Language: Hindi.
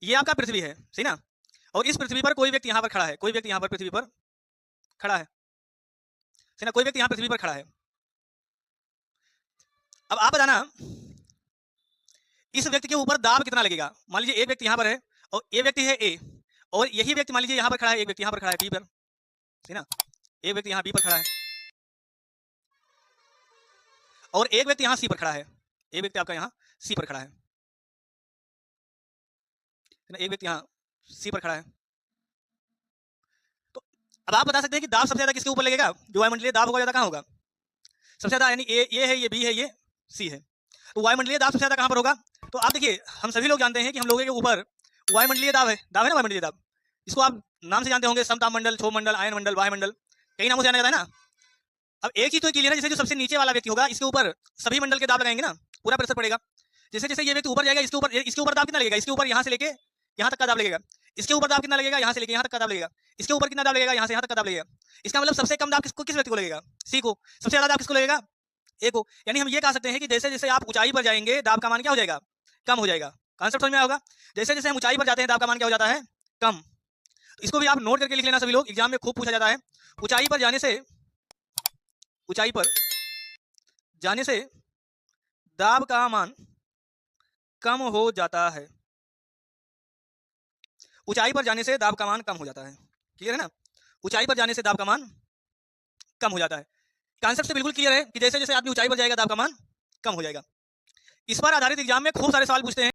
ये आपका पृथ्वी है, सही ना? और इस पृथ्वी पर कोई व्यक्ति यहाँ पर खड़ा है, कोई व्यक्ति यहाँ पर पृथ्वी पर खड़ा है, सही ना? कोई व्यक्ति यहाँ पृथ्वी पर खड़ा है। अब आप बताना इस व्यक्ति के ऊपर दाब कितना लगेगा? मान लीजिए एक व्यक्ति यहाँ पर है और एक व्यक्ति है ए, और यही व्यक्ति मान लीजिए यहाँ पर खड़ा है, एक व्यक्ति यहाँ पर खड़ा है बी पर, सही ना? एक व्यक्ति यहाँ बी पर खड़ा है और एक व्यक्ति यहाँ सी पर खड़ा है, एक व्यक्ति आपका यहाँ सी पर खड़ा है, एक व्यक्ति यहाँ सी पर खड़ा है। तो अब आप बता सकते हैं कि दाब सबसे ज्यादा किसके ऊपर लगेगा? जो वायुमंडलीय दाब होगा ज्यादा कहाँ होगा? सबसे ज्यादा, यानी ये है, ये बी है, ये सी है, तो वायुमंडलीय दाब सबसे ज्यादा कहाँ पर होगा? तो आप देखिए, हम सभी लोग जानते हैं कि हम लोगों के ऊपर वायुमंडलीय दाब है, दाब है ना वायुमंडलीय दाब, इसको आप नाम से जानते होंगे, समताप मंडल, क्षोभ मंडल, आयन मंडल, वायुमंडल, कई नामों से जाना जाता है ना। अब एक चीज तो क्लियर है, जैसे जो सबसे नीचे वाला व्यक्ति होगा इसके ऊपर सभी मंडल के दाब लगाएंगे ना, पूरा प्रेशर पड़ेगा। जैसे जैसे ये व्यक्ति ऊपर जाएगा, इसके ऊपर दाब कितना लगेगा? इसके ऊपर यहाँ से लेके यहाँ तक का दाब लगेगा। इसके ऊपर दाब कितना लगेगा? यहाँ से लेके यहाँ तक का दाब लगेगा। इसके ऊपर कितना दाब लगेगा? यहाँ से यहाँ तक का दाब लगेगा। इसका मतलब सबसे कम दाब किस व्यक्ति को लगेगा? सी को। सबसे ज्यादा दाब किसको लगेगा? ए को। यानी हम ये कह सकते हैं कि जैसे जैसे आप ऊंचाई पर जाएंगे दाब का मान क्या हो जाएगा? कम हो जाएगा। कॉन्सेप्ट समझ में आया होगा? जैसे जैसे हम ऊंचाई पर जाते हैं दाब का मान क्या हो जाता है? कम। इसको भी आप नोट करके लिख लेना, सभी लोग, एग्जाम में खूब पूछा जाता है। ऊंचाई पर जाने से दाब का मान कम हो जाता है। ऊंचाई पर जाने से दाब का मान कम हो जाता है। क्लियर है ना? ऊंचाई पर जाने से दाब का मान कम हो जाता है। कॉन्सेप्ट से बिल्कुल क्लियर है कि जैसे जैसे आदमी ऊंचाई पर जाएगा दाब का मान कम हो जाएगा। इस पर आधारित एग्जाम में खूब सारे सवाल पूछते हैं।